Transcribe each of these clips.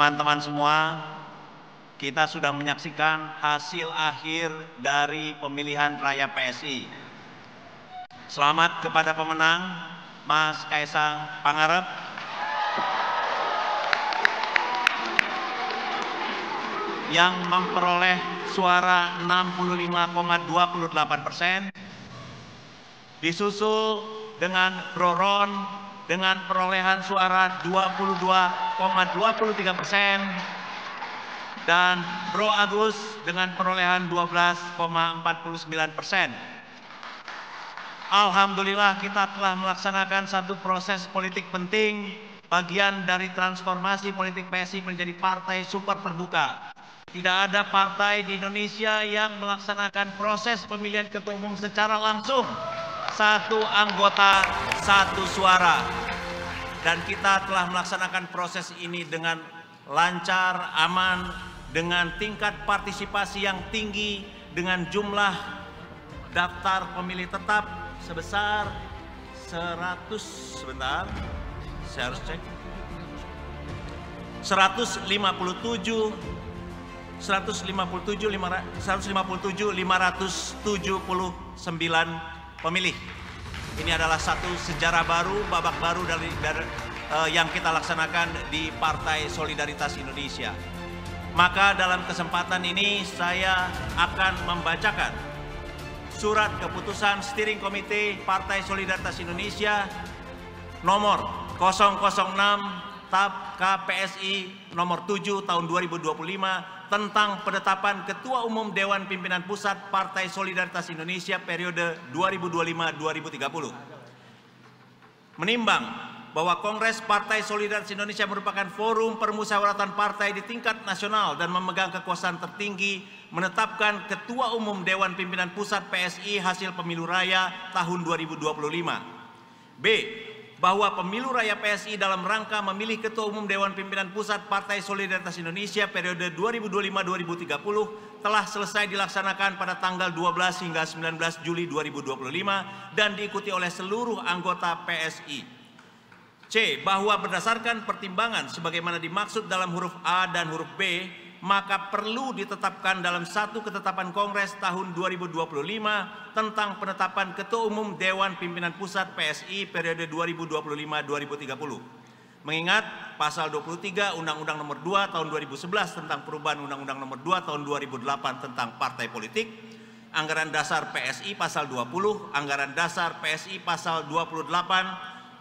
teman-teman semua, kita sudah menyaksikan hasil akhir dari pemilihan raya PSI. Selamat kepada pemenang, Mas Kaisang Pangarep. Yang memperoleh suara 65,28%, disusul dengan Bro Ron dengan perolehan suara 22,23% dan Bro Agus dengan perolehan 12,49%. Alhamdulillah kita telah melaksanakan satu proses politik penting, bagian dari transformasi politik PSI menjadi partai super terbuka. Tidak ada partai di Indonesia yang melaksanakan proses pemilihan ketua umum secara langsung. Satu anggota, satu suara. Dan kita telah melaksanakan proses ini dengan lancar, aman, dengan tingkat partisipasi yang tinggi, dengan jumlah daftar pemilih tetap sebesar 157.579 pemilih. Ini adalah satu sejarah baru, babak baru dari yang kita laksanakan di Partai Solidaritas Indonesia. Maka dalam kesempatan ini saya akan membacakan surat keputusan Steering Komite Partai Solidaritas Indonesia nomor 006/KPSI nomor 7 tahun 2025 tentang penetapan Ketua Umum Dewan Pimpinan Pusat Partai Solidaritas Indonesia periode 2025-2030. Menimbang bahwa Kongres Partai Solidaritas Indonesia merupakan forum permusyawaratan partai di tingkat nasional dan memegang kekuasaan tertinggi menetapkan Ketua Umum Dewan Pimpinan Pusat PSI hasil pemilu raya tahun 2025. B. Bahwa pemilu raya PSI dalam rangka memilih Ketua Umum Dewan Pimpinan Pusat Partai Solidaritas Indonesia periode 2025-2030 telah selesai dilaksanakan pada tanggal 12 hingga 19 Juli 2025 dan diikuti oleh seluruh anggota PSI. C. Bahwa berdasarkan pertimbangan sebagaimana dimaksud dalam huruf A dan huruf B, maka perlu ditetapkan dalam satu ketetapan Kongres tahun 2025 tentang penetapan Ketua Umum Dewan Pimpinan Pusat PSI periode 2025-2030. Mengingat pasal 23 Undang-Undang Nomor 2 Tahun 2011 tentang perubahan Undang-Undang Nomor 2 Tahun 2008 tentang Partai Politik, Anggaran Dasar PSI pasal 20, Anggaran Dasar PSI pasal 28,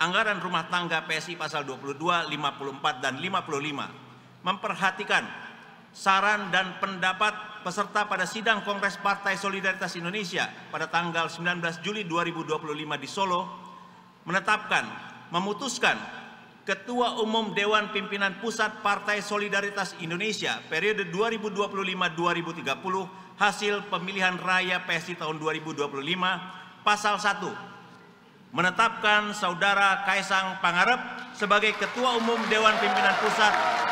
Anggaran Rumah Tangga PSI pasal 22, 54 dan 55, memperhatikan saran dan pendapat peserta pada sidang Kongres Partai Solidaritas Indonesia pada tanggal 19 Juli 2025 di Solo, menetapkan, memutuskan Ketua Umum Dewan Pimpinan Pusat Partai Solidaritas Indonesia periode 2025-2030 hasil pemilihan raya PSI tahun 2025, pasal 1, menetapkan Saudara Kaisang Pangarep sebagai Ketua Umum Dewan Pimpinan Pusat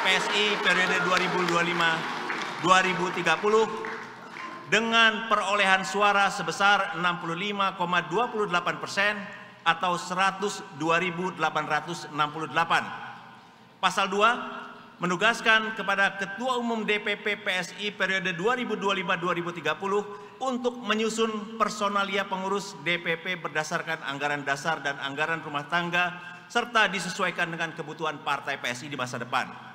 PSI periode 2025-2030 dengan perolehan suara sebesar 65,28% atau 102.868. Pasal 2, menugaskan kepada Ketua Umum DPP PSI periode 2025-2030 untuk menyusun personalia pengurus DPP berdasarkan anggaran dasar dan anggaran rumah tangga serta disesuaikan dengan kebutuhan partai PSI di masa depan.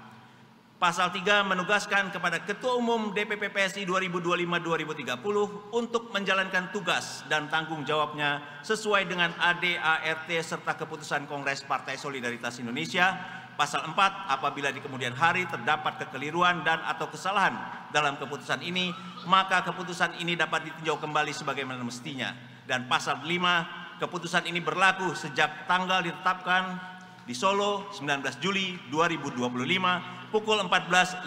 Pasal 3 menugaskan kepada Ketua Umum DPP PSI 2025-2030 untuk menjalankan tugas dan tanggung jawabnya sesuai dengan ADART serta keputusan Kongres Partai Solidaritas Indonesia. Pasal 4, apabila di kemudian hari terdapat kekeliruan dan atau kesalahan dalam keputusan ini, maka keputusan ini dapat ditinjau kembali sebagaimana mestinya. Dan pasal 5, keputusan ini berlaku sejak tanggal ditetapkan di Solo 19 Juli 2025 pukul 14.58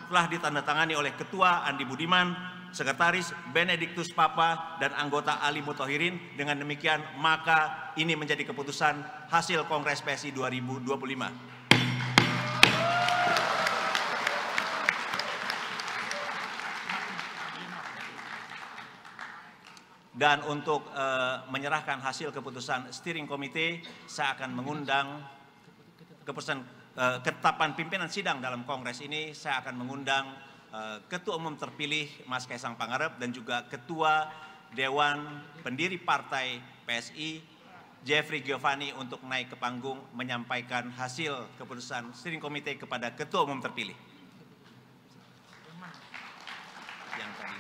telah ditandatangani oleh Ketua Andi Budiman, Sekretaris Benediktus Papa, dan anggota Ali Muthahirin. Dengan demikian, maka ini menjadi keputusan hasil Kongres PSI 2025. Dan untuk menyerahkan hasil keputusan Steering Komite, saya akan mengundang keputusan ketetapan pimpinan sidang dalam Kongres ini, saya akan mengundang Ketua Umum terpilih Mas Kaisang Pangarep dan juga Ketua Dewan Pendiri Partai PSI Jeffrey Giovanni untuk naik ke panggung menyampaikan hasil keputusan steering committee kepada Ketua Umum terpilih. Yang tadi.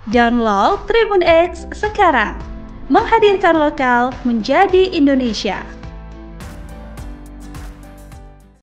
Download Tribun X sekarang, menghadirkan lokal menjadi Indonesia.